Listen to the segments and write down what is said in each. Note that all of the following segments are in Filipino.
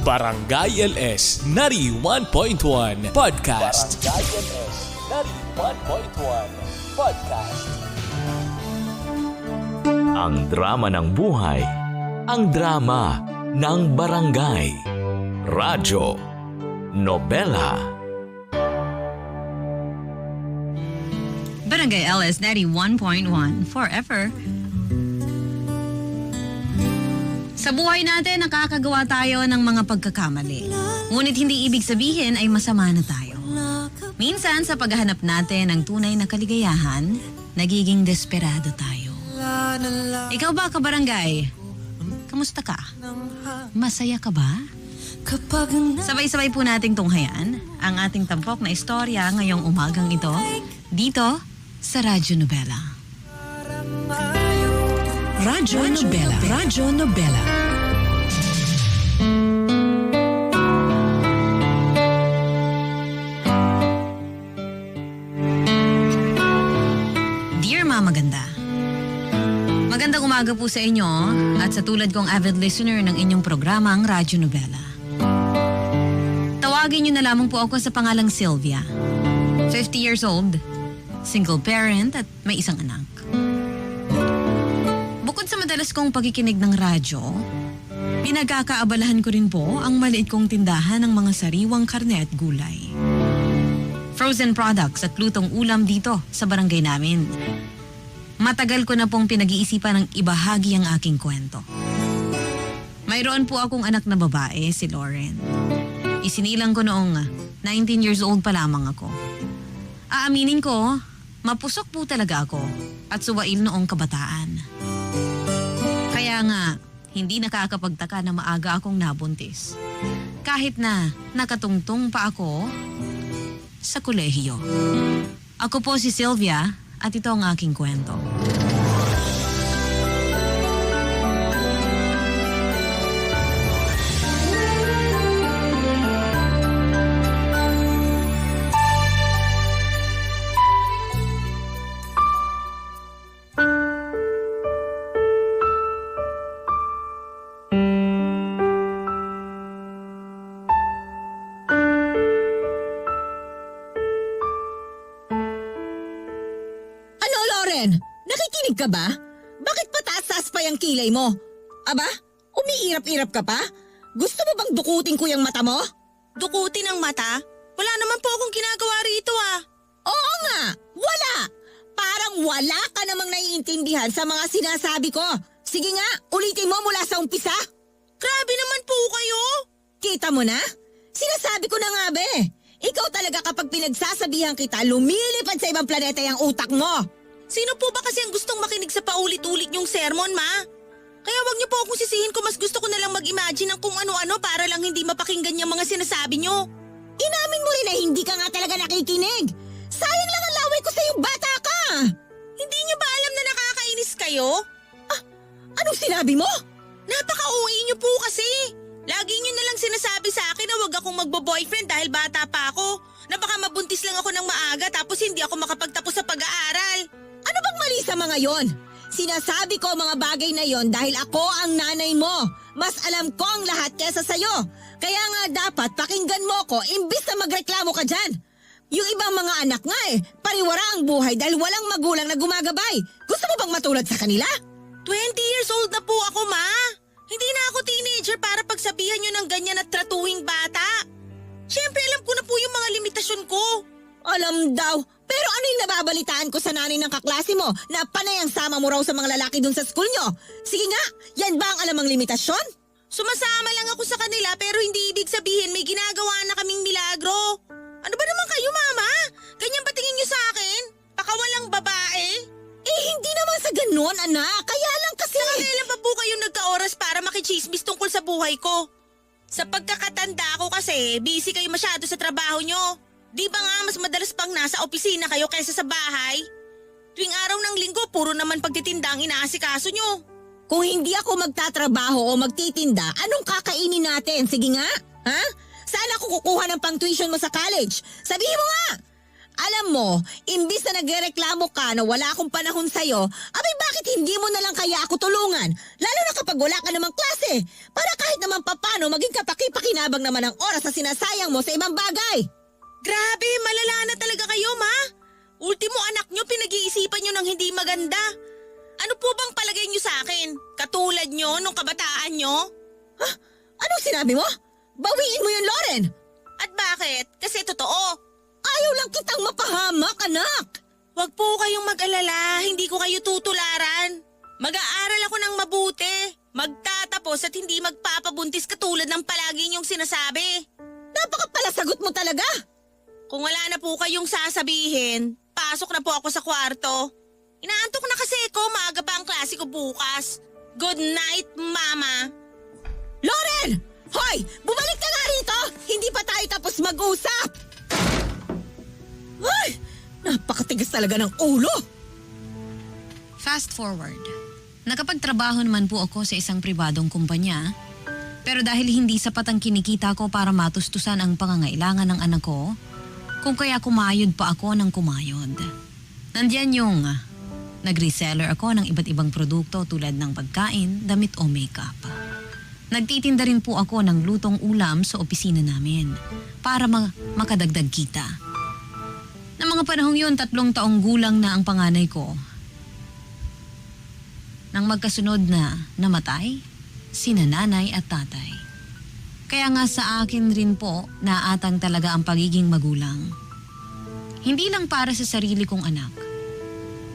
Barangay LS 91.1 Podcast. Barangay LS 91.1 Podcast. Ang drama ng buhay, ang drama ng barangay. Radyo, nobela. Barangay LS 91.1 Forever. Sa buhay natin, nakakagawa tayo ng mga pagkakamali. Ngunit hindi ibig sabihin ay masama na tayo. Minsan, sa paghahanap natin ng tunay na kaligayahan, nagiging desperado tayo. Ikaw ba, kabarangay? Kamusta ka? Masaya ka ba? Sabay-sabay po nating tunghayan ang ating tampok na istorya ngayong umagang ito, dito sa Radyo Nobela. Radyo Nobela. Radyo Nobela. Dear Mama Ganda, magandang umaga po sa inyo at sa tulad kong avid listener ng inyong programang Radyo Nobela. Tawagin niyo na lamang po ako sa pangalang Sylvia. 50 years old, single parent at may isang anak. Bukod sa madalas kong pagkikinig ng radyo, pinagkakaabalahan ko rin po ang maliit kong tindahan ng mga sariwang karne at gulay. Frozen products at lutong ulam dito sa barangay namin. Matagal ko na pong pinag-iisipan ng ibahagi ang aking kwento. Mayroon po akong anak na babae, si Lauren. Isinilang ko noong 19 years old pa lamang ako. Aaminin ko, mapusok po talaga ako at suwail noong kabataan. Kaya nga, hindi nakakapagtaka na maaga akong nabuntis. Kahit na nakatungtong pa ako sa kolehiyo. Ako po si Sylvia at ito ang aking kwento. Nakikinig ka ba? Bakit pataas-taas pa yung kilay mo? Aba, umiirap-irap ka pa? Gusto mo bang dukutin ko yung mata mo? Dukutin ang mata? Wala naman po akong ginagawa rito ah. Oo nga, wala! Parang wala ka namang naiintindihan sa mga sinasabi ko. Sige nga, ulitin mo mula sa umpisa. Grabe naman po kayo. Kita mo na? Sinasabi ko na nga be. Ikaw talaga kapag pinagsasabihan kita, lumilipad sa ibang planeta yung utak mo. Sino po ba kasi ang gustong makinig sa paulit-ulit yung sermon, ma? Kaya wag niyo po akong sisihin kung mas gusto ko na lang mag-imagine ng kung ano-ano para lang hindi mapakinggan yung mga sinasabi niyo. Inamin mo rin na hindi ka nga talaga nakikinig. Sayang lang ang laway ko sa iyong bata ka. Hindi niyo ba alam na nakakainis kayo? Anong sinabi mo? Napaka-uwi niyo po kasi. Lagi niyo na lang sinasabi sa akin na wag akong magbo-boyfriend dahil bata pa ako. Na baka mabuntis lang ako ng maaga tapos hindi ako makapagtapos sa pag-aaral. Ano bang mali sa mga yon? Sinasabi ko mga bagay na yon dahil ako ang nanay mo. Mas alam ko ang lahat kesa sa'yo. Kaya nga dapat pakinggan mo ko imbis na magreklamo ka dyan. Yung ibang mga anak nga pariwara ang buhay dahil walang magulang na gumagabay. Gusto mo bang matulad sa kanila? 20 years old na po ako, ma. Hindi na ako teenager para pagsabihan nyo ng ganyan at tratuhing bata. Siyempre alam ko na po yung mga limitasyon ko. Alam daw. Pero ano yung nababalitaan ko sa nanay ng kaklase mo na panay ang sama mo raw sa mga lalaki dun sa school nyo? Sige nga, yan ba ang alamang limitasyon? Sumasama lang ako sa kanila pero hindi ibig sabihin may ginagawa na kaming milagro. Ano ba naman kayo, mama? Ganyan ba tingin nyo sa akin? Pakawalang babae? Hindi naman sa ganun, anak. Kaya lang kasi... Kailan pa po kayong nagka-oras para makichismis tungkol sa buhay ko? Sa pagkakatanda ko kasi, busy kayo masyado sa trabaho nyo. Di ba nga mas madalas pang nasa opisina kayo kaysa sa bahay? Tuwing araw ng linggo, puro naman pagtitinda ang inaasikaso nyo. Kung hindi ako magtatrabaho o magtitinda, anong kakainin natin? Sige nga, ha? Saan ako kukuha ng pang-tuition mo sa college? Sabihin mo nga! Alam mo, imbis na nagrereklamo ka na wala akong panahon sa'yo, abay bakit hindi mo na lang kaya ako tulungan? Lalo na kapag wala ka namang klase. Para kahit naman papano maging kapaki-pakinabang naman ang oras na sinasayang mo sa ibang bagay. Grabe, malala na talaga kayo, ma. Ultimo anak nyo, pinag-iisipan nyo ng hindi maganda. Ano po bang palagay nyo sa akin? Katulad nyo nung kabataan nyo? Anong sinabi mo? Bawiin mo yun, Loren! At bakit? Kasi totoo. Ayaw lang kitang mapahamak, anak! Huwag po kayong mag-alala, hindi ko kayo tutularan. Mag-aaral ako ng mabuti. Magtatapos at hindi magpapabuntis katulad ng palagi niyong sinasabi. Napakapalasagot mo talaga! Kung wala na po kayong sasabihin, pasok na po ako sa kwarto. Inaantok na kasi ako, maaga pa ang klase ko bukas. Good night, Mama. Loren! Hoy! Bumalik ka nga rito! Hindi pa tayo tapos mag-usap! Ay! Napakatigas talaga ng ulo! Fast forward. Nakapagtrabaho naman po ako sa isang pribadong kumpanya. Pero dahil hindi sapat ang kinikita ko para matustusan ang pangangailangan ng anak ko, kung kaya kumayod pa ako ng kumayod. Nandyan yung nag-reseller ako ng iba't ibang produkto tulad ng pagkain, damit o makeup. Nagtitinda rin po ako ng lutong ulam sa opisina namin para makadagdag kita. Ng mga panahong yun, 3 taong gulang na ang panganay ko. Nang magkasunod na namatay, sina nanay at tatay. Kaya nga sa akin rin po naatang talaga ang pagiging magulang. Hindi lang para sa sarili kong anak,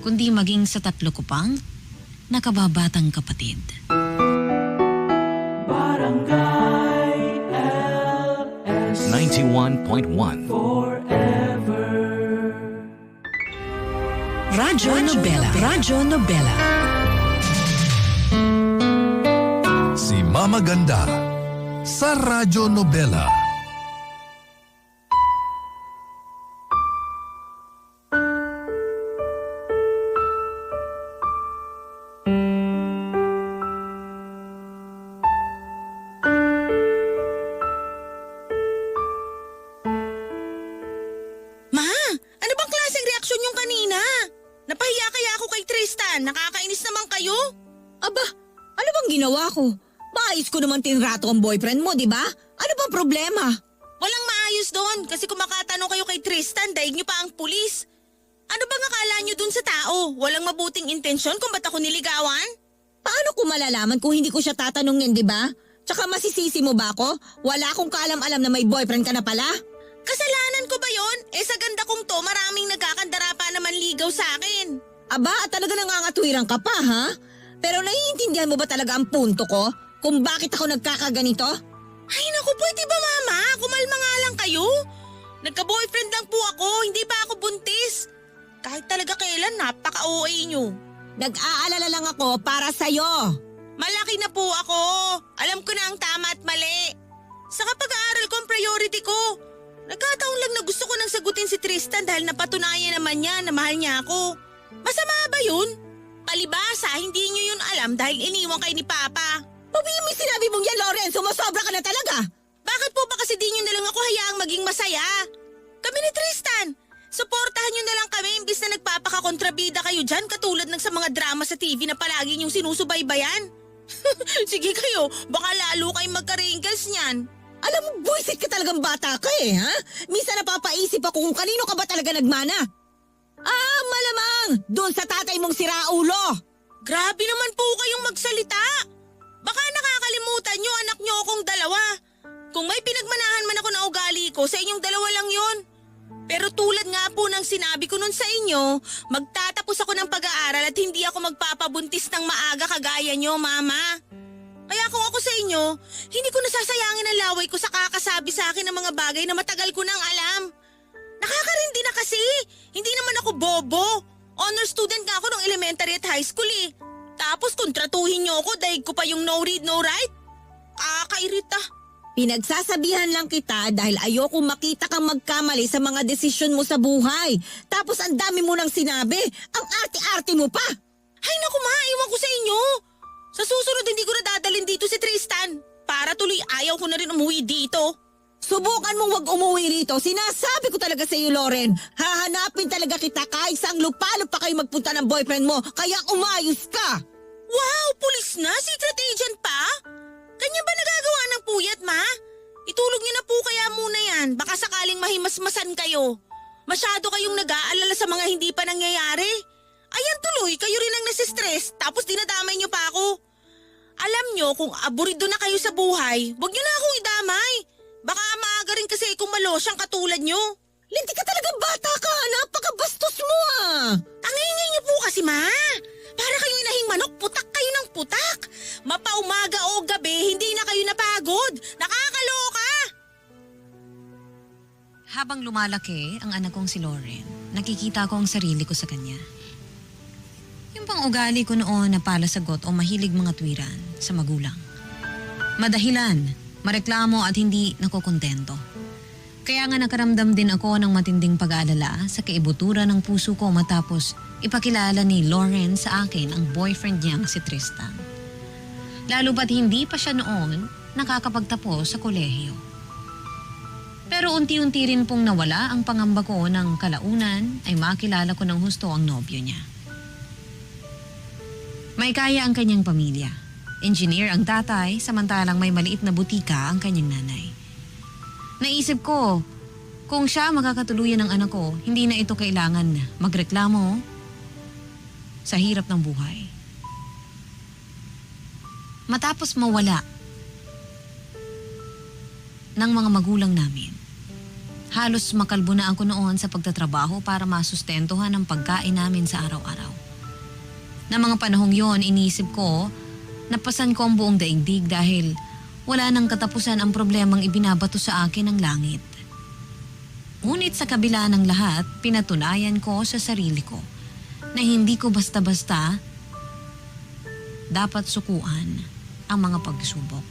kundi maging sa 3 ko pang nakababatang kapatid. Barangay LS 91.1 Radyo Nobela. Radyo Nobela. Si Mama Ganda sa Radyo Nobela. Ma, ano bang klaseng reaksyon yung kanina? Napahiya kaya ako kay Tristan? Nakakainis naman kayo? Aba, ano bang ginawa ko? Maayos ko naman tinrato ang boyfriend mo, di ba? Ano bang problema? Walang maayos doon kasi kung makatanong kayo kay Tristan, daig niyo pa ang pulis. Ano bang akala niyo dun sa tao? Walang mabuting intensyon kung ba't ako niligawan? Paano ko malalaman kung hindi ko siya tatanungin, di ba? Tsaka masisisi mo ba ako? Wala akong kaalam-alam na may boyfriend ka na pala? Kasalanan ko ba yon? Sa ganda kong to, maraming nagkakandara pa naman ligaw sa akin. Aba, at talaga nangangatwiran ka pa, ha? Pero naiintindihan mo ba talaga ang punto ko? Kung bakit ako nagkakaganito? Ay naku, pwede ba mama? Kumalma nga lang kayo. Nagka-boyfriend lang po ako, hindi pa ako buntis. Kahit talaga kailan, napaka-OA nyo. Nag-aalala lang ako para sa'yo. Malaki na po ako. Alam ko na ang tama at mali. Sa pag-aaral ko ang priority ko. Nagkataon lang na gusto ko nang sagutin si Tristan dahil napatunayan naman niya na mahal niya ako. Masama ba yun? Palibasa, hindi niyo yun alam dahil iniwan kayo ni Papa. Pabihin mo yung sinabi mong yan, Loren. Sumasobra ka na talaga. Bakit po ba kasi di niyo na lang ako hayaang maging masaya? Kami ni Tristan. Suportahan niyo na lang kami imbis na nagpapakakontrabida kayo dyan katulad ng sa mga drama sa TV na palagi niyong sinusubaybayan. Sige kayo, baka lalo kayong magka-wrinkles niyan. Alam mo, buisit ka talagang bata ka ha? Minsan napapaisip ako kung kanino ka ba talaga nagmana. Ah, malamang! Doon sa tatay mong siraulo! Grabe naman po kayong magsalita. Baka nakakalimutan niyo anak niyo akong dalawa. Kung may pinagmanahan man ako na ugali ko, sa inyong dalawa lang yon. Pero tulad nga po ng sinabi ko nun sa inyo, magtatapos ako ng pag-aaral at hindi ako magpapabuntis ng maaga kagaya nyo, Mama. Kaya kung ako sa inyo, hindi ko nasasayangin ang laway ko sa kakasabi sa akin ng mga bagay na matagal ko nang alam. Nakakarindi na kasi. Hindi naman ako bobo. Honor student nga ako nung elementary at high school eh. Tapos kontratuhin nyo ako dahil ko pa yung no read, no write. Kakairita. Pinagsasabihan lang kita dahil ayoko makita kang magkamali sa mga desisyon mo sa buhay. Tapos ang dami mo nang sinabi. Ang arte-arte mo pa. Ay naku ma, iwan ko sa inyo. Sa susunod hindi ko na dadalhin dito si Tristan. Para tuloy ayaw ko na rin umuwi dito. Subukan mong wag umuwi rito. Sinasabi ko talaga sa iyo, Loren. Hahanapin talaga kita kahit saang lupalo pa kayo magpunta ng boyfriend mo. Kaya umayos ka. Wow, pulis na? Secret agent pa? Kanya ba nagagawa ng puyat, ma? Itulog niyo na po kaya muna yan. Baka sakaling mahimasmasan kayo. Masyado kayong nag-aalala sa mga hindi pa nangyayari. Ayan tuloy, kayo rin ang nasistress, tapos dinadamay niyo pa ako. Alam niyo, kung aburido na kayo sa buhay, wag niyo na akong idamay. Baka maaga rin kasi kung malosyang katulad niyo. Linti ka talagang bata ka. Napakabastos mo ah. Ang ingay niyo po kasi, ma. Para kayo inahing manok, putak kayo ng putak. Mapaumaga o gabi, hindi na kayo napagod. Nakakaloka. Habang lumalaki ang anak kong si Lauren, nakikita ko ang sarili ko sa kanya. Yung pang ugali ko noon na palasagot o mahilig mga tuwiran sa magulang. Madahilan, mareklamo at hindi nakokontento. Kaya nga nakaramdam din ako ng matinding pag-aalala sa kaibuturan ng puso ko matapos ipakilala ni Lauren sa akin ang boyfriend niyang si Tristan. Lalo ba't hindi pa siya noon nakakapagtapos sa kolehiyo. Pero unti-unti rin pong nawala ang pangamba ko ng kalaunan ay makilala ko ng husto ang nobyo niya. May kaya ang kanyang pamilya. Engineer ang tatay, samantalang may maliit na butika ang kanyang nanay. Naisip ko, kung siya makakatuluyan ng anak ko, hindi na ito kailangan magreklamo sa hirap ng buhay. Matapos mawala ng mga magulang namin, halos makalbo na ako noon sa pagtatrabaho para masustentuhan ang pagkain namin sa araw-araw. Na mga panahong yon, iniisip ko, napasan ko ang buong daigdig dahil wala nang katapusan ang problemang ibinabato sa akin ng langit. Ngunit sa kabila ng lahat, pinatunayan ko sa sarili ko na hindi ko basta-basta dapat sukuan ang mga pagsubok.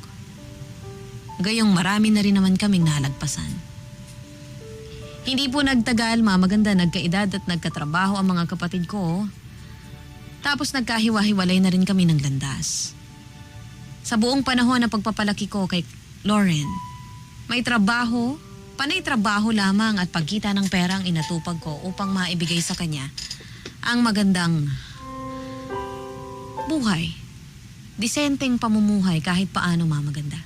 Gayong marami na rin naman kaming nalagpasan. Hindi po nagtagal, mamaganda, nagkaedad at nagkatrabaho ang mga kapatid ko. Tapos nagkahiwa-hiwalay na rin kami ng landas. Sa buong panahon ng pagpapalaki ko kay Lauren, may trabaho, panay trabaho lamang at pagkita ng pera ang inatupag ko upang maibigay sa kanya ang magandang buhay. Disenteng pamumuhay kahit paano mamaganda.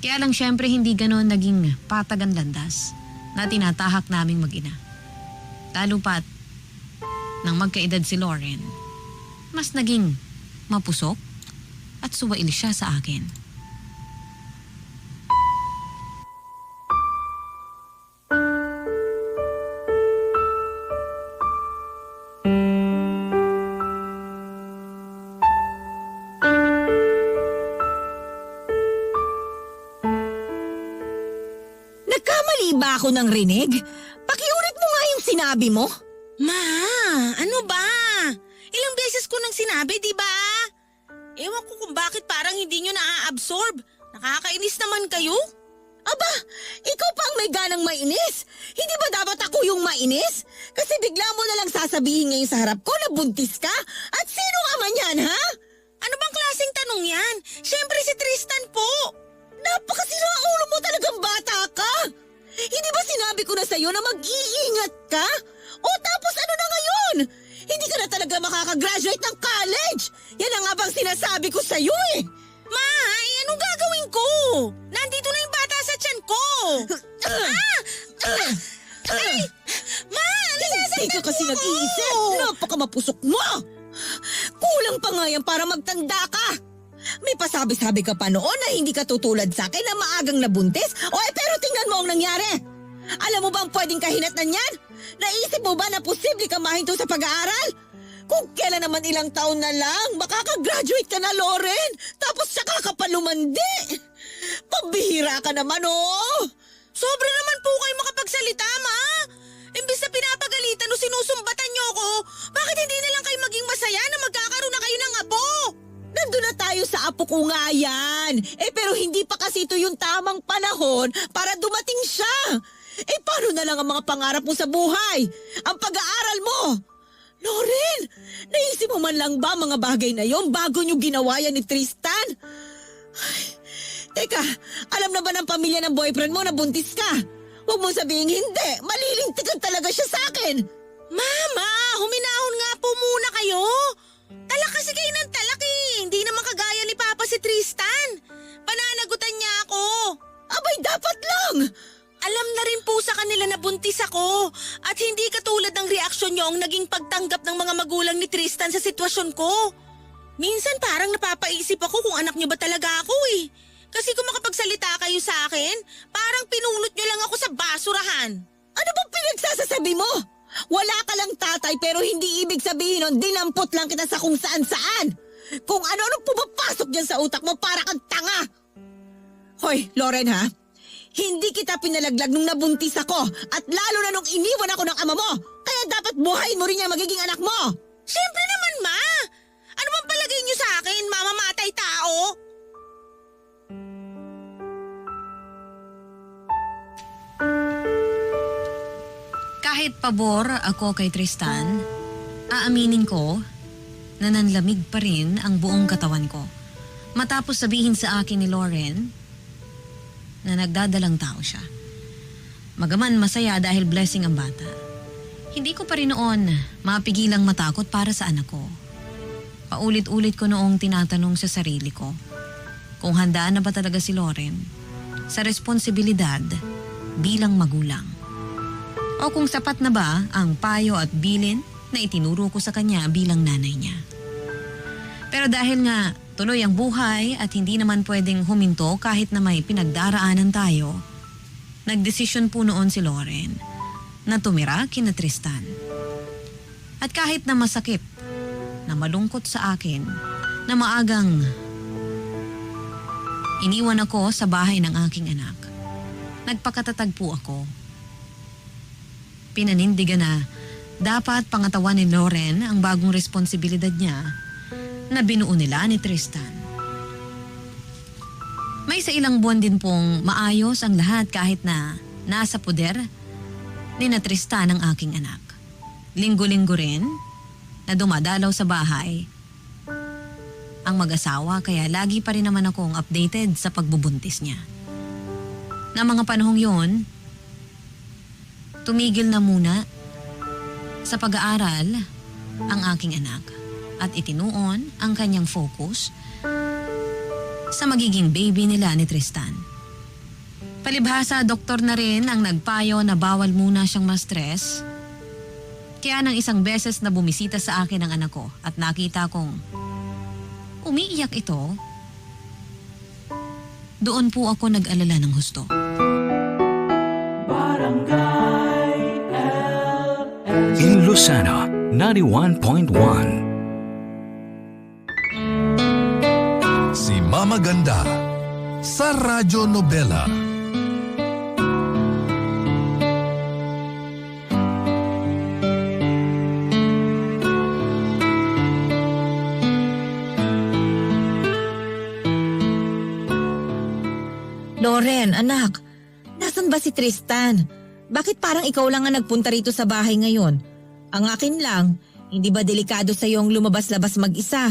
Kaya lang syempre hindi ganon naging patag ang landas na tinatahak naming mag-ina. Lalo pat nang magkaedad si Lauren, mas naging mapusok at suwail siya sa akin. Nagkamali ba ako ng rinig? Pakiulit mo nga yung sinabi mo. Ma, ano ba? Ilang beses ko nang sinabi, di ba? Ewan ko kung bakit parang hindi nyo na-absorb. Nakakainis naman kayo. Aba, ikaw pa ang may ganang mainis. Hindi ba dapat ako yung mainis? Kasi bigla mo na lang sasabihin ngayon sa harap ko na buntis ka? At sino ang ama niyan, ha? Ano bang klaseng tanong yan? Siyempre si Tristan po. Napakasira ang ulo mo, talagang bata ka. Hindi ba sinabi ko na sa'yo na mag-iingat ka? O tapos ano na ngayon? Hindi ka na talaga makakagraduate ng college. Yan ang nga bang sinasabi ko sa'yo eh. Ma, anong gagawin ko? Nandito na yung bata sa tiyan ko. Ay! Ma, Hindi ka kasi mo ako? nag-iisip. Napakamapusok mo. Kulang pa nga yan para magtanda ka. May pasabi-sabi ka pa noon na hindi ka tutulad sa akin na maagang nabuntis? Pero tingnan mo ang nangyari. Alam mo ba ang pwedeng kahinatnan yan? Naisip mo ba na posible ka mahinto sa pag-aaral? Kung kailan naman ilang taon na lang, makakagraduate ka na, Lauren. Tapos saka ka pa lumandi. Pabihira ka naman, oh. Sobra naman po kayo makapagsalita, ma. Imbis na pinapagalitan o sinusumbatan niyo ako, bakit hindi na lang kayo maging masaya na magkakaroon na kayo ng apo? Nandun na tayo sa apo ko nga yan. Pero hindi pa kasi ito yung tamang panahon para dumating siya. Paano na lang ang mga pangarap mo sa buhay? Ang pag-aaral mo? Lauren, naisip mo man lang ba mga bagay na yon bago niyo ginawa yan ni Tristan? Ay, Teka, alam na ba ng pamilya ng boyfriend mo na buntis ka? Huwag mo sabihin hindi. Malilintikan talaga siya sa akin. Mama, huminahon nga po muna kayo. Talak kasi kayo ng talak eh. Hindi naman kagaya ni Papa si Tristan. Pananagutan niya ako. Abay, dapat lang. Alam na rin po sa kanila na buntis ako. At hindi katulad ng reaksyon niyo ang naging pagtanggap ng mga magulang ni Tristan sa sitwasyon ko. Minsan parang napapaisip ako kung anak niyo ba talaga ako eh. Kasi kung makapagsalita kayo sa akin, parang pinulot niyo lang ako sa basurahan. Ano bang pinagsasasabi mo? Wala ka lang tatay pero hindi ibig sabihin nun dinampot lang kita sa kung saan-saan. Kung ano-ano pumapasok dyan sa utak mo para kang tanga. Hoy, Loren ha? Hindi kita pinalaglag nung nabuntis ako at lalo na nung iniwan ako ng ama mo. Kaya dapat buhayin mo rin niya magiging anak mo. Siyempre naman, Ma! Ano bang palagay niyo sa akin, mamamatay tao? Kahit pabor ako kay Tristan, aaminin ko na nanlamig pa rin ang buong katawan ko. Matapos sabihin sa akin ni Lauren na nagdadalang tao siya. Magaman masaya dahil blessing ang bata. Hindi ko pa rin noon mapigilang matakot para sa anak ko. Paulit-ulit ko noong tinatanong sa sarili ko kung handaan na ba talaga si Lauren sa responsibilidad bilang magulang. O kung sapat na ba ang payo at bilin na itinuro ko sa kanya bilang nanay niya. Pero dahil nga tuloy ang buhay at hindi naman pwedeng huminto kahit na may pinagdaraanan tayo, nagdesisyon po noon si Lauren na tumira kina Tristan. At kahit na masakit, na malungkot sa akin, na maagang iniwan ako sa bahay ng aking anak, nagpakatatag po ako. Pinanindigan na dapat pangatawan ni Lauren ang bagong responsibilidad niya na binuo nila ni Tristan. May sa ilang buwan din pong maayos ang lahat kahit na nasa poder ni na Tristan ang aking anak. Linggo-linggo rin na dumadalaw sa bahay ang mag-asawa kaya lagi pa rin naman akong updated sa pagbubuntis niya. Na mga panahong yon, tumigil na muna sa pag-aaral ang aking anak at itinuon ang kanyang focus sa magiging baby nila ni Tristan. Palibhasa, doktor na rin ang nagpayo na bawal muna siyang ma-stress. Kaya nang isang beses na bumisita sa akin ang anak ko at nakita kong umiiyak ito, doon po ako nag-alala ng husto. In Lucena, 91.1. Si Mama Ganda sa Radyo Nobela. Loren, anak, nasan ba si Tristan? Bakit parang ikaw lang ang nagpunta rito sa bahay ngayon? Ang akin lang, hindi ba delikado sa iyong lumabas-labas mag-isa?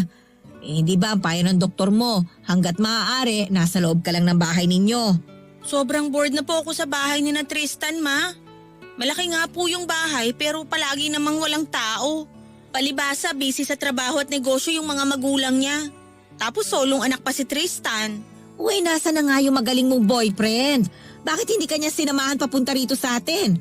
Hindi ba ang payo ng doktor mo, hanggat maaari, nasa loob ka lang ng bahay ninyo? Sobrang bored na po ako sa bahay ni na Tristan, Ma. Malaki nga po yung bahay pero palagi namang walang tao. Palibasa, busy sa trabaho at negosyo yung mga magulang niya. Tapos solong anak pa si Tristan. Uy, nasa na nga yung magaling mong boyfriend? Bakit hindi kanya sinamahan papunta rito sa atin?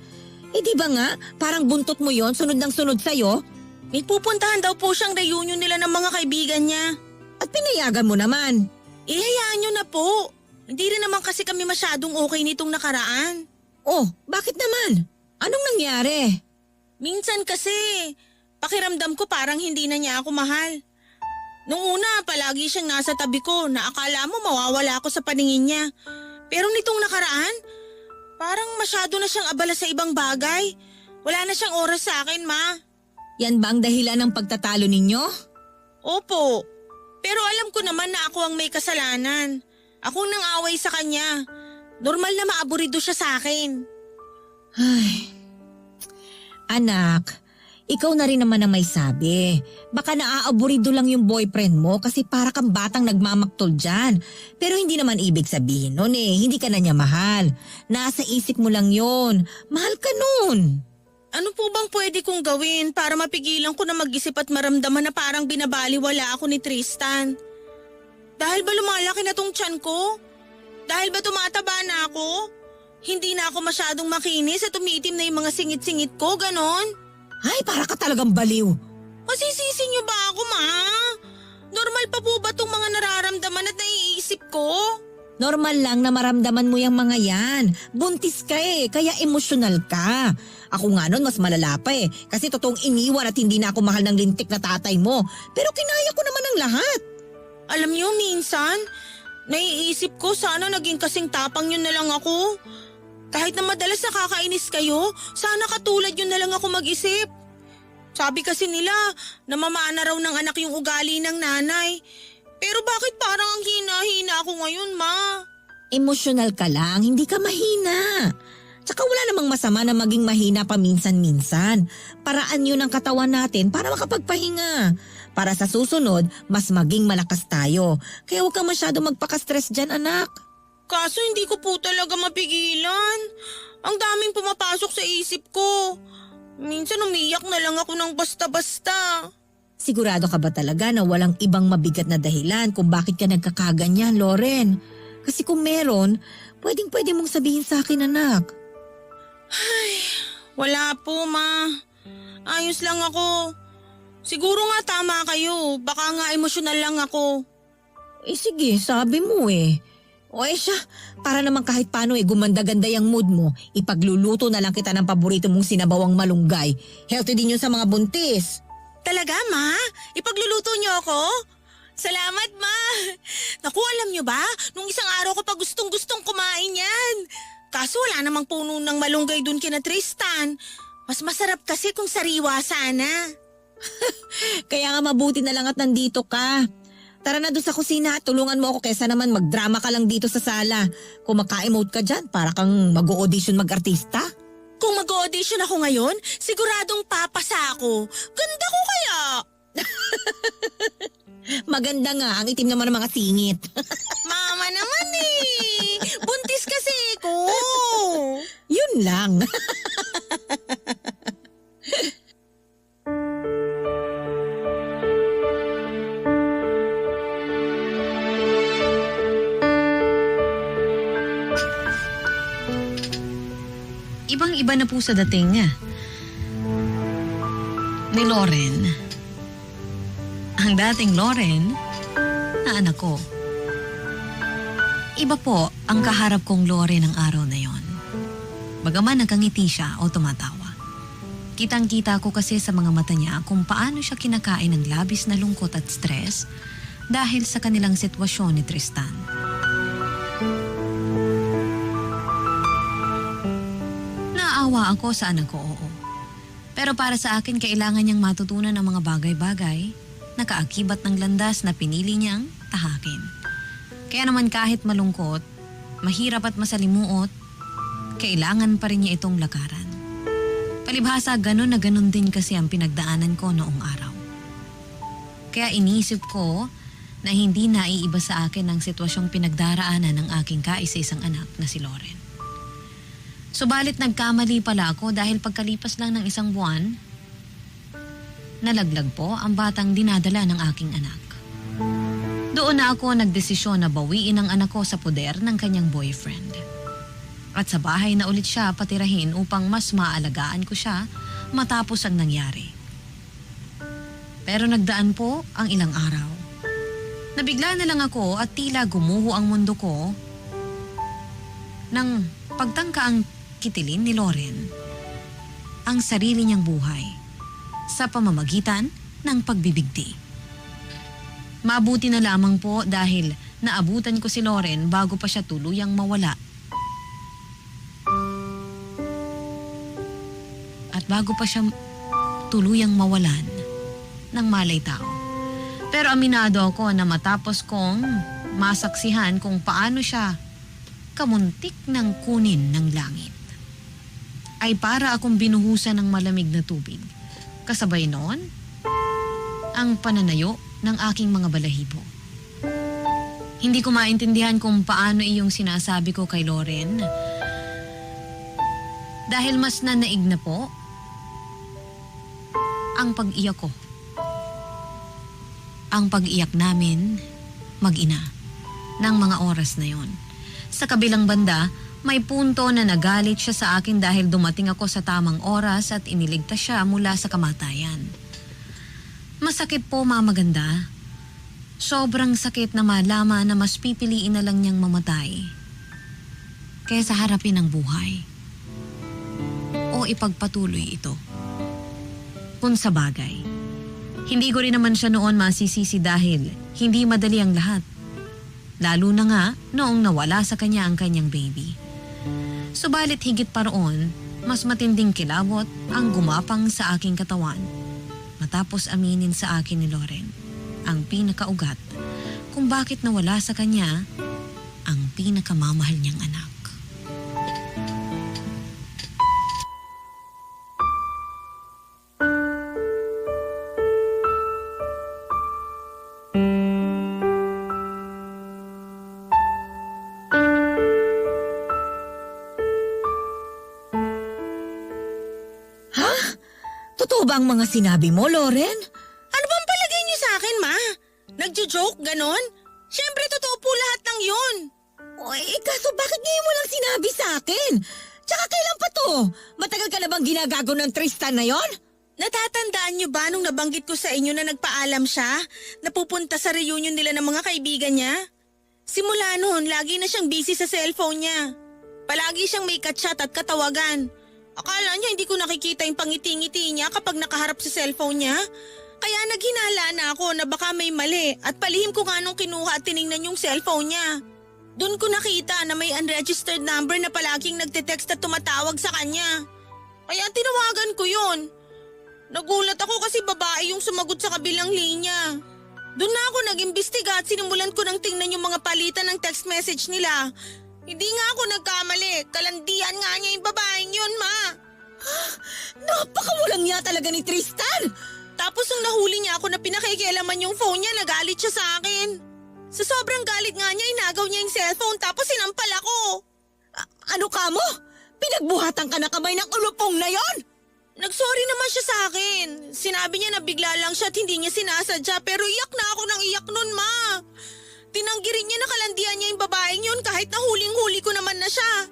Di ba nga, parang buntot mo yon, sunod ng sunod sa'yo? May pupuntahan daw po siyang reunion nila ng mga kaibigan niya. At pinayagan mo naman. Ihayaan niyo na po. Hindi rin naman kasi kami masyadong okay nitong nakaraan. Oh, bakit naman? Anong nangyari? Minsan kasi, pakiramdam ko parang hindi na niya ako mahal. Nung una, palagi siyang nasa tabi ko na akala mo mawawala ako sa paningin niya. Pero nitong nakaraan, parang masyado na siyang abala sa ibang bagay. Wala na siyang oras sa akin, Ma. Yan ba ang dahilan ng pagtatalo ninyo? Opo. Pero alam ko naman na ako ang may kasalanan. Ako nang away sa kanya. Normal na maaburido siya sa akin. Ay, anak, Ikaw na rin naman ang may sabi. Baka naaaburido lang yung boyfriend mo kasi para kang batang nagmamaktol dyan. Pero hindi naman ibig sabihin nun hindi ka na niya mahal. Nasa isip mo lang yon. Mahal ka nun. Ano po bang pwede kong gawin para mapigilan ko na mag-isip at maramdaman na parang binabaliwala ako ni Tristan? Dahil ba lumalaki na tong tiyan ko? Dahil ba tumataba na ako? Hindi na ako masyadong makinis at umiitim na yung mga singit-singit ko, ganon? Ay, para ka talagang baliw. Masisisi niyo ba ako, ma? Normal pa po ba tong mga nararamdaman at naiisip ko? Normal lang na maramdaman mo yung mga yan. Buntis ka kaya emosyonal ka. Ako nga nun mas malala pa kasi totoong iniwan at hindi na ako mahal ng lintik na tatay mo. Pero kinaya ko naman ang lahat. Alam niyo, minsan, naiisip ko sana naging kasing tapang yun na lang ako. Kahit na madalas nakakainis kayo, sana katulad yun na lang ako mag-isip. Sabi kasi nila, namamana raw ng anak yung ugali ng nanay. Pero bakit parang ang hina-hina ako ngayon, ma? Emosyonal ka lang, hindi ka mahina. Tsaka wala namang masama na maging mahina paminsan-minsan. Paraan yun ang katawan natin para makapagpahinga. Para sa susunod, mas maging malakas tayo. Kaya huwag ka masyado magpaka-stress dyan, anak. Kaso hindi ko po talaga mapigilan. Ang daming pumapasok sa isip ko. Minsan umiyak na lang ako ng basta-basta. Sigurado ka ba talaga na walang ibang mabigat na dahilan kung bakit ka nagkakaganyan, Loren? Kasi kung meron, pwedeng-pwede mong sabihin sa akin, anak. Wala po, ma. Ayos lang ako. Siguro nga tama kayo. Baka nga emosyonal lang ako. Sige, sabi mo O siya, para naman kahit paano gumanda-ganda yung mood mo, ipagluluto na lang kita ng paborito mong sinabawang malunggay. Healthy din yun sa mga buntis. Talaga, ma? Ipagluluto niyo ako? Salamat, ma. Naku, alam niyo ba? Nung isang araw ko pa gustong-gustong kumain yan. Kaso wala namang puno ng malunggay dun kina Tristan. Mas masarap kasi kung sariwa sana. Kaya nga mabuti na lang at nandito ka. Tara na doon sa kusina at tulungan mo ako kesa naman magdrama ka lang dito sa sala. Kung maka-emote ka dyan, para kang mag-audition mag-artista. Kung mag-audition ako ngayon, siguradong papasa ako. Ganda ko kaya. Maganda nga, ang itim naman ng mga singit. Mama naman buntis kasi ko. Yun lang. Ibang-iba na po sa dating ni Loren. Ang dating Loren na anak ko. Iba po ang kaharap kong Loren ng araw na yon. Bagaman nakangiti siya o tumatawa. Kitang-kita ko kasi sa mga mata niya kung paano siya kinakain ng labis na lungkot at stress dahil sa kanilang sitwasyon ni Tristan. Naawa ako sa anak ko, oo. Pero para sa akin, kailangan niyang matutunan ang mga bagay-bagay na kaakibat ng landas na pinili niyang tahakin. Kaya naman kahit malungkot, mahirap at masalimuot, kailangan pa rin niya itong lakaran. Palibhasa, ganun na ganun din kasi ang pinagdaanan ko noong araw. Kaya inisip ko na hindi naiiba sa akin ang sitwasyong pinagdaraanan ng aking kaisa-isang anak na si Loren. Subalit nagkamali pala ako dahil pagkalipas lang ng isang buwan, nalaglag po ang batang dinadala ng aking anak. Doon na ako nagdesisyon na bawiin ang anak ko sa poder ng kanyang boyfriend. At sa bahay na ulit siya patirahin upang mas maalagaan ko siya matapos ang nangyari. Pero nagdaan po ang ilang araw. Nabigla na lang ako at tila gumuho ang mundo ko nang pagtangka ang kitilin ni Loren ang sarili niyang buhay sa pamamagitan ng pagbibigti. Mabuti na lamang po dahil naabutan ko si Loren bago pa siya tuluyang mawala. At bago pa siya tuluyang mawalan ng malay tao. Pero aminado ako na matapos kong masaksihan kung paano siya kamuntik ng kunin ng langit, ay para akong binuhusan ng malamig na tubig Kasabay noon, ang pananayo ng aking mga balahibo. Hindi ko maintindihan kung paano iyong sinasabi ko kay Loren. Dahil mas nanaig na po ang pag-iyak ko. Ang pag-iyak namin, mag-ina, ng mga oras na yon. Sa kabilang banda, may punto na nagalit siya sa akin dahil dumating ako sa tamang oras at iniligtas siya mula sa kamatayan. Masakit po, Mama Ganda. Sobrang sakit na malaman na mas pipiliin na lang niyang mamatay kaysa harapin ang buhay o ipagpatuloy ito. Kung sa bagay, hindi ko rin naman siya noon masisisi dahil hindi madali ang lahat. Lalo na nga noong nawala sa kanya ang kanyang baby. Subalit higit pa roon, mas matinding kilabot ang gumapang sa aking katawan matapos aminin sa akin ni Loren ang pinakaugat kung bakit nawala sa kanya ang pinakamamahal niyang anak. Totoo ba ang mga sinabi mo, Loren? Ano bang palagay niyo sa akin, Ma? Nagjo-joke, ganon? Siyempre, totoo po lahat ng yun. Kaso bakit ngayon mo lang sinabi sa akin? Tsaka kailan pa to? Matagal ka na bang ginagago ng Tristan na yon? Natatandaan niyo ba nung nabanggit ko sa inyo na nagpaalam siya? Napupunta sa reunion nila ng mga kaibigan niya? Simula noon, lagi na siyang busy sa cellphone niya. Palagi siyang may kachat at katawagan. Akala niya hindi ko nakikita yung pangiti-ngiti niya kapag nakaharap sa cellphone niya. Kaya naghinala na ako na baka may mali at palihim ko nga nung kinuha at tiningnan yung cellphone niya. Doon ko nakita na may unregistered number na palaging nagte-text at tumatawag sa kanya. Kaya tinawagan ko yun. Nagulat ako kasi babae yung sumagot sa kabilang linya. Doon na ako nag-imbestiga at sinimulan ko nang tingnan yung mga palitan ng text message nila. Hindi nga ako nagkamali. Kalandian nga niya yung babaeng yun, Ma. Napakawalang niya talaga ni Tristan! Tapos nung nahuli niya ako na pinakikialaman yung phone niya, nagalit siya sa akin. Sa sobrang galit nga niya, inagaw niya yung cellphone tapos sinampal ako. Ano ka mo? Pinagbuhatan ka na kamay ng ulupong na yon? Nagsorry naman siya sa akin. Sinabi niya na bigla lang siya at hindi niya sinasadya pero iyak na ako ng iyak nun, Ma. Tinanggi rin niya na kalandian niya yung babaeng yun kahit na huling-huli ko naman na siya.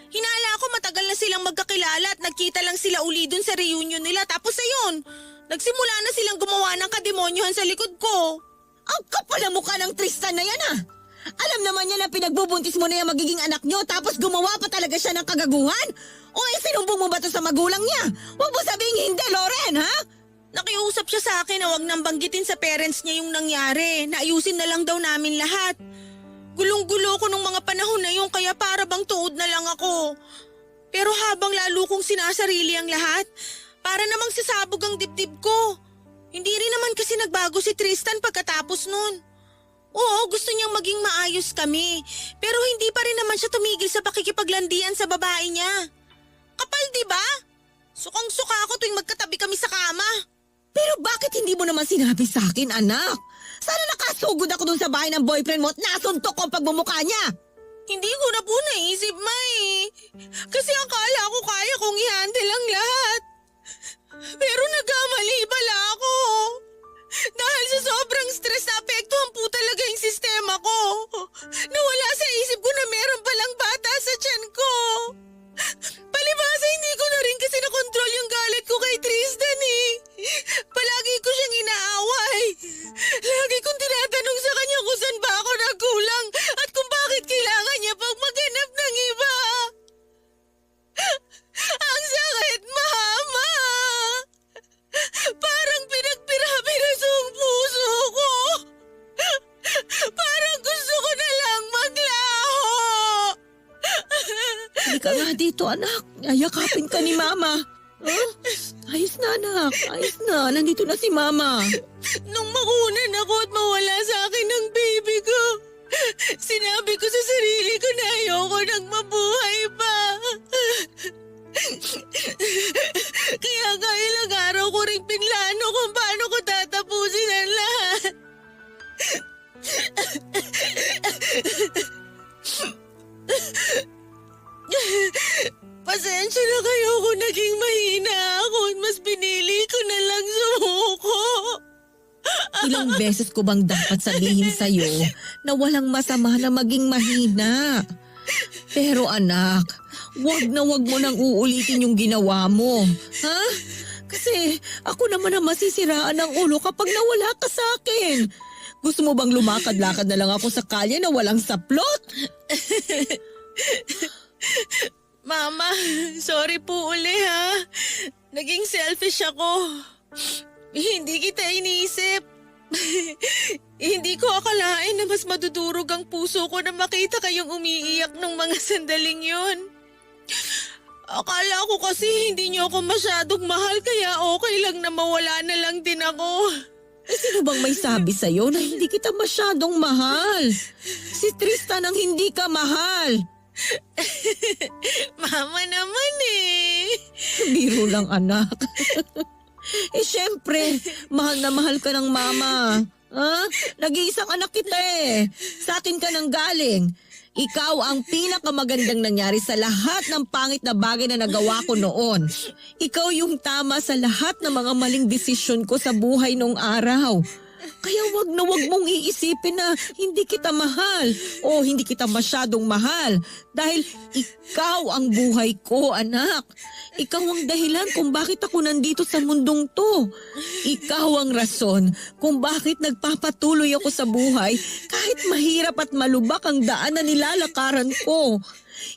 Hinala ko matagal na silang magkakilala at nagkita lang sila uli dun sa reunion nila tapos ayun, nagsimula na silang gumawa ng kademonyohan sa likod ko. Ang kapal na mukha ng Tristan na yan Alam naman niya na pinagbubuntis mo na yung magiging anak niyo tapos gumawa pa talaga siya ng kagaguhan? O sinumbong mo ba to sa magulang niya? Huwag mo sabihin hindi, Loren, ha? Nakiusap siya sa akin na wag nang banggitin sa parents niya yung nangyari. Naayusin na lang daw namin lahat. Gulong-gulo ko nung mga panahon na yun kaya para bang tuod na lang ako. Pero habang lalo kong sinasarili ang lahat, para namang sasabog ang dibdib ko. Hindi rin naman kasi nagbago si Tristan pagkatapos nun. Oo, gusto niyang maging maayos kami. Pero hindi pa rin naman siya tumigil sa pakikipaglandian sa babae niya. Kapal, di ba? Sukang-suka ako tuwing magkatabi kami sa kama. Pero bakit hindi mo naman sinabi sa akin, anak? Sana nakasugod ako dun sa bahay ng boyfriend mo at nasuntok ko ang pagmumukha niya. Hindi ko na po naisip, May. Kasi akala ko kaya kong i-handle ang lahat. Pero nagkamali pala ako. Dahil sa sobrang stress, naapektuhan po talaga yung sistema ko. Nawala sa isip ko na meron palang bata sa tiyan ko. Palibasa, hindi ko na rin kasi nakontrol yung galit ko kay Tristan Palagi ko siyang inaaway. Lagi kong tinatanong sa kanya kung saan ba ako nagkulang at kung bakit kailangan niya pag maghanap ng iba. Ang sakit, Mama! Parang pinagpira-piraso ang puso ko. Parang gusto ko na lang maglaho. Halika nga dito, anak. Ayakapin ka ni Mama. Ayos na, anak. Ayos na. Nandito na si Mama. Nung makunan ako at mawala sa akin ng baby ko, sinabi ko sa sarili ko na ayoko nang mabuhay pa. Kaya ilang araw ko rin beses ko bang dapat sabihin sa'yo na walang masama na maging mahina? Pero anak, wag mo nang uulitin yung ginawa mo. Ha? Kasi ako naman ang masisiraan ng ulo kapag nawala ka sa akin. Gusto mo bang lumakad-lakad na lang ako sa kalye na walang saplot? Mama, sorry po uli ha. Naging selfish ako. Hindi kita iniisip. Hindi ko akalain na mas madudurog ang puso ko na makita kayong umiiyak ng mga sandaling yun. Akala ko kasi hindi niyo ako masyadong mahal kaya okay lang na mawala na lang din ako. Sino bang may sabi sa'yo na hindi kita masyadong mahal? Si Tristan ang hindi ka mahal. Mama naman eh. Biro lang anak. Syempre, mahal na mahal ka ng mama. Ha? Nag-iisang anak kita eh. Sa akin ka nang galing. Ikaw ang pinakamagandang nangyari sa lahat ng pangit na bagay na nagawa ko noon. Ikaw yung tama sa lahat ng mga maling desisyon ko sa buhay nung araw. Kaya wag mong iisipin na hindi kita mahal o hindi kita masyadong mahal dahil ikaw ang buhay ko, anak. Ikaw ang dahilan kung bakit ako nandito sa mundong to. Ikaw ang rason kung bakit nagpapatuloy ako sa buhay kahit mahirap at malubak ang daan na nilalakaran ko.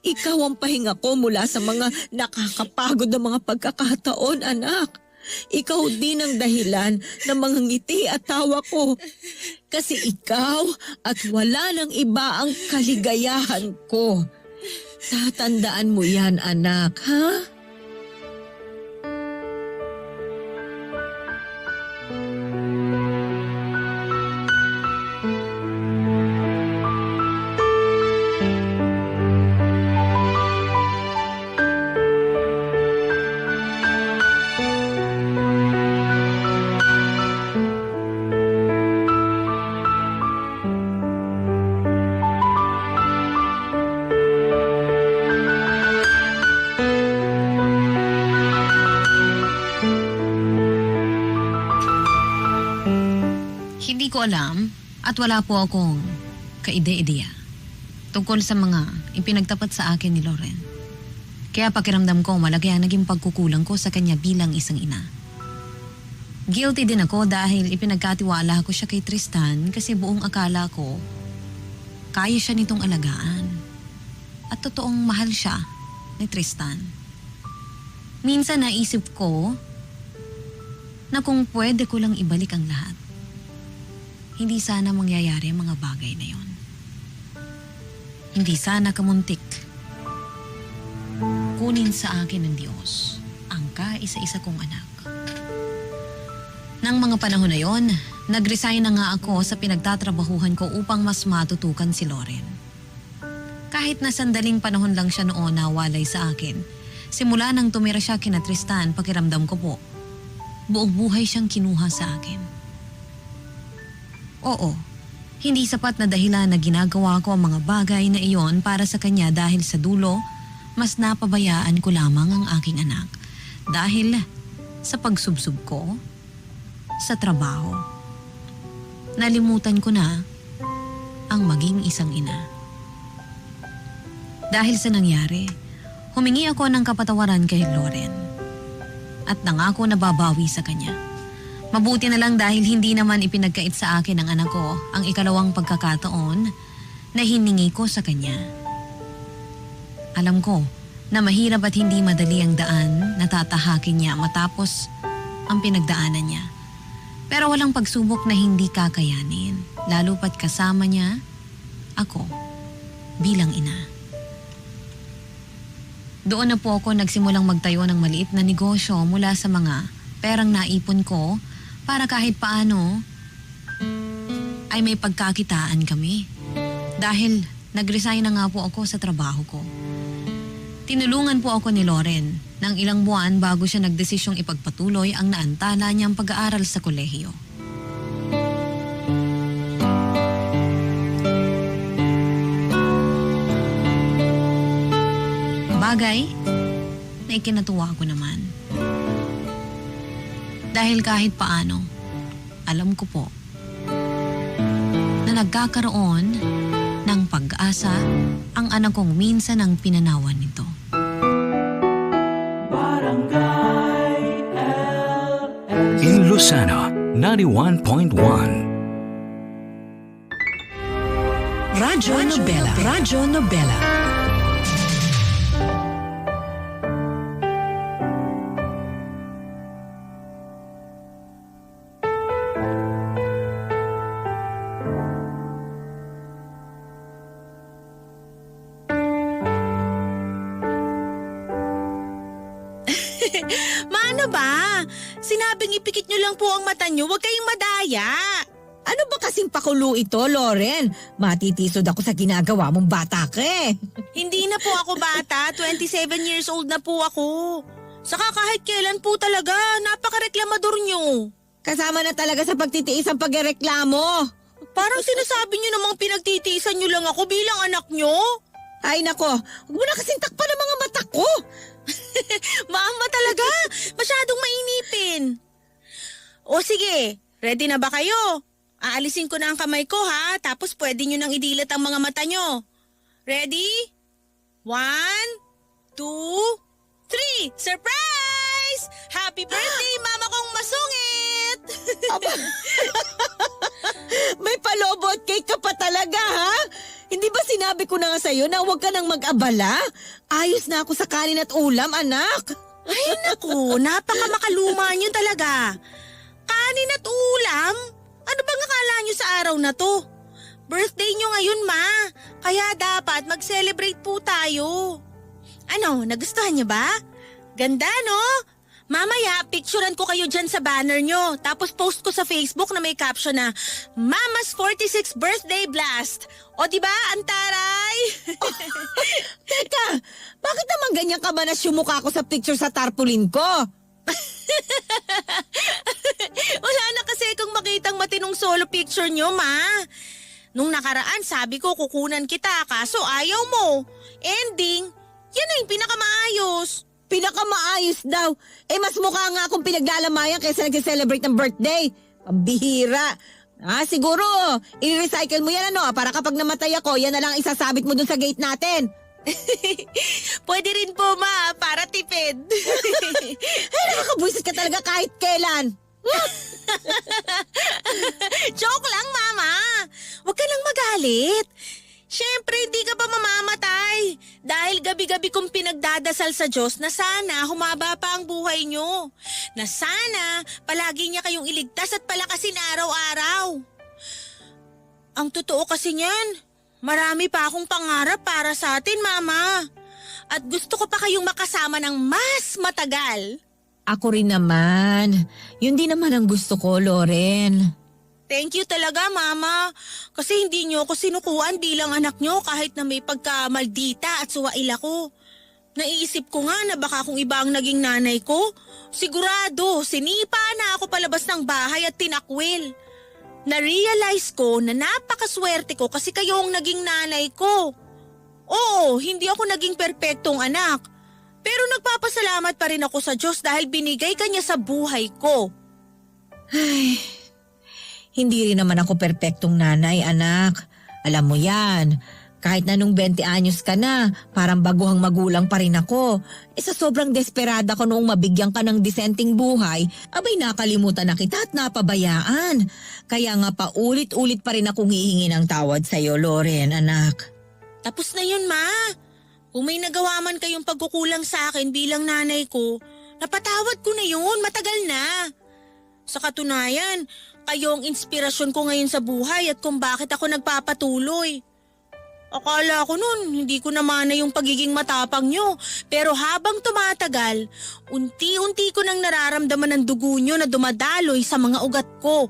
Ikaw ang pahinga ko mula sa mga nakakapagod na mga pagkakataon, anak. Ikaw din ang dahilan ng mga ngiti at tawa ko. Kasi ikaw at wala nang iba ang kaligayahan ko. Tatandaan mo yan, anak, ha? Hindi ko alam at wala po akong kaide-ideya tungkol sa mga ipinagtapat sa akin ni Loren. Kaya pakiramdam ko malaki ang naging pagkukulang ko sa kanya bilang isang ina. Guilty din ako dahil ipinagkatiwala ko siya kay Tristan kasi buong akala ko kaya siya nitong alagaan. At totoong mahal siya ni Tristan. Minsan naisip ko na kung pwede ko lang ibalik ang lahat, hindi sana mangyayari ang mga bagay na yon. Hindi sana kamuntik kunin sa akin ng Diyos ang kaisa-isa kong anak. Nang mga panahon na yon, nag-resign na nga ako sa pinagtatrabahuhan ko upang mas matutukan si Loren. Kahit na sandaling panahon lang siya noon na walay sa akin, simula nang tumira siya kina Tristan, pakiramdam ko po, buong buhay siyang kinuha sa akin. Oo, hindi sapat na dahilan na ginagawa ko ang mga bagay na iyon para sa kanya dahil sa dulo, mas napabayaan ko lamang ang aking anak dahil sa pagsubsob ko sa trabaho. Nalimutan ko na ang maging isang ina. Dahil sa nangyari, humingi ako ng kapatawaran kay Loren at nangako na babawi sa kanya. Mabuti na lang dahil hindi naman ipinagkait sa akin ng anak ko ang ikalawang pagkakataon na hiningi ko sa kanya. Alam ko na mahirap at hindi madali ang daan na tatahakin niya matapos ang pinagdaanan niya. Pero walang pagsubok na hindi kakayanin, lalo pat kasama niya ako bilang ina. Doon na po ako nagsimulang magtayo ng maliit na negosyo mula sa mga perang naipon ko para kahit paano ay may pagkakitaan kami. Dahil nag-resign na nga po ako sa trabaho ko. Tinulungan po ako ni Loren ng ilang buwan bago siya nagdesisyong ipagpatuloy ang naantala niyang pag-aaral sa kolehiyo. Bagay na ikinatuwa ko naman. Dahil kahit paano, alam ko po nagkakaroon ng pag-asa ang anak kong minsan ang pinanawan nito. In Lucena, 91.1. Radyo Nobela. Radyo Nobela. Maano ba? Sinabing ipikit nyo lang po ang mata nyo, huwag kayong madaya. Ano ba kasing pakulo ito, Loren? Matitisod ako sa ginagawa mong bata ka eh. Hindi na po ako bata, 27 years old na po ako. Saka kahit kailan po talaga, napaka-reklamador nyo. Kasama na talaga sa pagtitiis ang pagreklamo. Parang sinasabi nyo namang pinagtitiisan nyo lang ako bilang anak nyo. Ay nako, huwag mo na kasing takpan ang mga mata ko. Mama talaga, masyadong mainipin. O sige, ready na ba kayo? Aalisin ko na ang kamay ko ha, tapos pwede nyo nang idilat ang mga mata nyo. Ready? 1, 2, 3. Surprise! Happy birthday, mama kong masungit! May palobot cake ka pa talaga ha? Hindi ba sinabi ko na nga sa'yo na huwag ka nang mag-abala? Ayos na ako sa kanin at ulam, anak. Ay naku, napaka-makaluma nyo talaga. Kanin at ulam? Ano bang akala nyo sa araw na to? Birthday nyo ngayon, ma. Kaya dapat mag-celebrate po tayo. Ano, nagustuhan nyo ba? Ganda, no? Mamaya, picturean ko kayo dyan sa banner nyo. Tapos post ko sa Facebook na may caption na, Mama's 46th Birthday Blast. O diba, ang taray? Teka, bakit naman ganyan ka ba na sumukha ko sa picture sa tarpaulin ko? Wala na kasi kung makitang matinong solo picture nyo, ma. Nung nakaraan, sabi ko kukunan kita, kaso ayaw mo. Ending, yan na yung pinakamaayos. Pinakamaayos daw. Eh mas mukha nga akong pinaglalamayan kaysa nag-celebrate ng birthday. Pambihira. Siguro, i-recycle mo yan para kapag namatay ako, yan na lang isasabit mo dun sa gate natin. Pwede rin po, ma, para tipid. Ay, nakakabwisit ka talaga kahit kailan. Joke lang, mama. Huwag ka nang magalit. Siyempre, hindi ka pa mamamatay. Dahil gabi-gabi kong pinagdadasal sa Diyos na sana humaba pa ang buhay nyo. Na sana palagi niya kayong iligtas at palakasin araw-araw. Ang totoo kasi niyan, marami pa akong pangarap para sa atin, mama. At gusto ko pa kayong makasama ng mas matagal. Ako rin naman. Yun din naman ang gusto ko, Loren. Thank you talaga, Mama. Kasi hindi niyo ako sinukuan bilang anak niyo kahit na may pagkamaldita at suwail ako. Naiisip ko nga na baka kung iba ang naging nanay ko, sigurado sinipa na ako palabas ng bahay at tinakwil. Na-realize ko na napakaswerte ko kasi kayo ang naging nanay ko. Oo, hindi ako naging perpektong anak. Pero nagpapasalamat pa rin ako sa Diyos dahil binigay ka niya sa buhay ko. Ay, hindi rin naman ako perpektong nanay, anak. Alam mo yan, kahit na nung 20 anyos ka na, parang baguhang magulang pa rin ako. Sa sobrang desperada ko noong mabigyan ka ng disenteng buhay, abay nakalimutan na kita at napabayaan. Kaya nga paulit-ulit pa rin akong hihingi ng tawad sa'yo, Loren, anak. Tapos na yun, Ma. Kung may nagawa man kayong pagkukulang sa akin bilang nanay ko, napatawad ko na yun, matagal na. Sa katunayan, kayo ang inspirasyon ko ngayon sa buhay at kung bakit ako nagpapatuloy. Akala ko nun, hindi ko naman na yung pagiging matapang nyo. Pero habang tumatagal, unti-unti ko nang nararamdaman ng dugo nyo na dumadaloy sa mga ugat ko.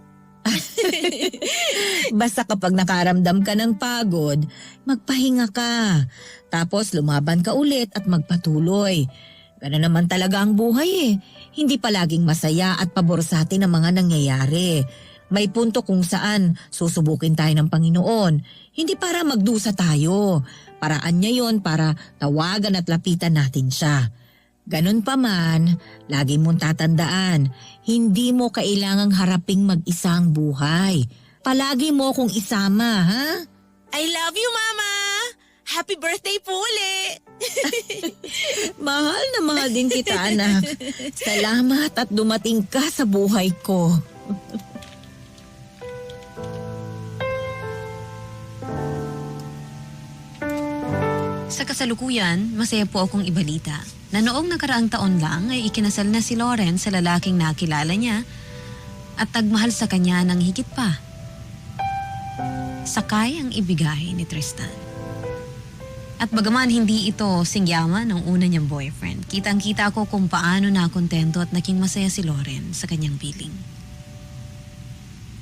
Basta kapag nakaramdam ka ng pagod, magpahinga ka. Tapos lumaban ka ulit at magpatuloy. Ganun naman talaga ang buhay eh. Hindi palaging masaya at pabor sa atin ang mga nangyayari. May punto kung saan susubukin tayo ng Panginoon. Hindi para magdusa tayo. Paraan niya yon para tawagan at lapitan natin siya. Ganun pa man, lagi mong tatandaan, hindi mo kailangang haraping mag-isa ang buhay. Palagi mo kong isama, ha? I love you, Mama! Happy birthday po uli! Mahal na mahal din kita, anak. Salamat at dumating ka sa buhay ko. Sa kasalukuyan, masaya po akong ibalita na noong nakaraang taon lang ay ikinasal na si Lauren sa lalaking nakilala niya at nagmahal sa kanya ng higit pa. Sakay ang ibigay ni Tristan. At bagaman hindi ito singyaman ng una niyang boyfriend, kitang-kita ko kung paano nakontento at naging masaya si Lauren sa kanyang piling.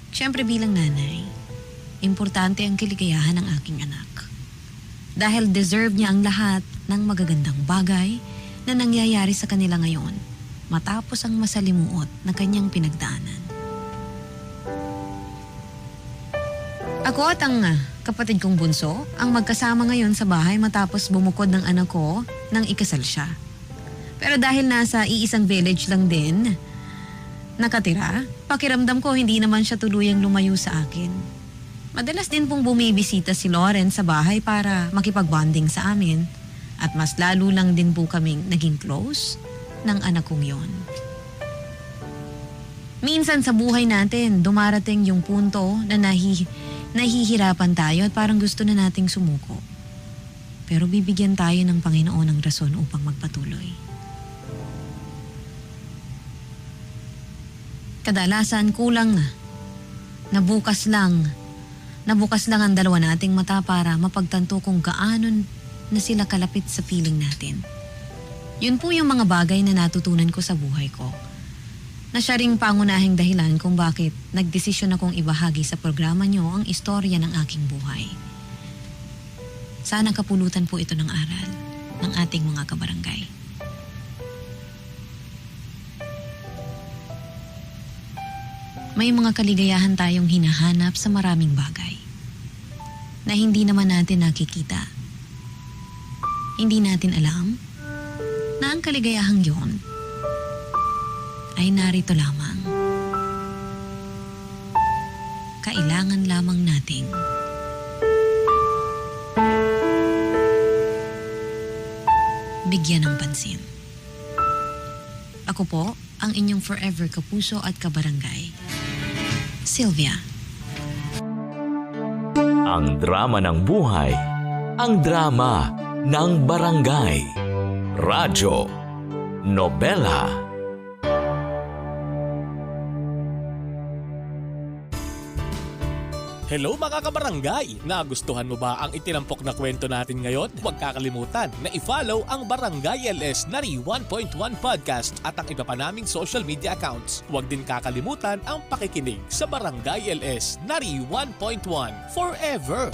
Siyempre bilang nanay, importante ang kaligayahan ng aking anak. Dahil deserve niya ang lahat ng magagandang bagay na nangyayari sa kanila ngayon matapos ang masalimuot na kanyang pinagdaanan. Ako at ang kapatid kong bunso ang magkasama ngayon sa bahay matapos bumukod ng anak ko nang ikasal siya. Pero dahil nasa iisang village lang din nakatira, pakiramdam ko hindi naman siya tuluyang lumayo sa akin. Madalas din pong bumibisita si Lauren sa bahay para makipag-bonding sa amin at mas lalo lang din po kaming naging close ng anak kong yon. Minsan sa buhay natin, dumarating yung punto na nahihirapan tayo at parang gusto na nating sumuko. Pero bibigyan tayo ng Panginoon ng rason upang magpatuloy. Kadalasan kulang na. Nabukas lang ang dalawa nating mata para mapagtanto kung gaano na sila kalapit sa piling natin. Yun po yung mga bagay na natutunan ko sa buhay ko. Na siya ring pangunahing dahilan kung bakit nagdesisyon akong ibahagi sa programa nyo ang istorya ng aking buhay. Sana kapulutan po ito ng aral ng ating mga kabarangay. May mga kaligayahan tayong hinahanap sa maraming bagay na hindi naman natin nakikita. Hindi natin alam na ang kaligayahang yon ay narito lamang. Kailangan lamang nating bigyan ng pansin. Ako po ang inyong forever kapuso at kabarangay, Sylvia. Ang drama ng buhay, ang drama ng barangay. Radyo Nobela. Hello mga kabarangay! Nagustuhan mo ba ang itinampok na kwento natin ngayon? Huwag kakalimutan na i-follow ang Barangay LS Nari 1.1 Podcast at ang iba pa naming social media accounts. Huwag din kakalimutan ang pakikinig sa Barangay LS Nari 1.1 Forever!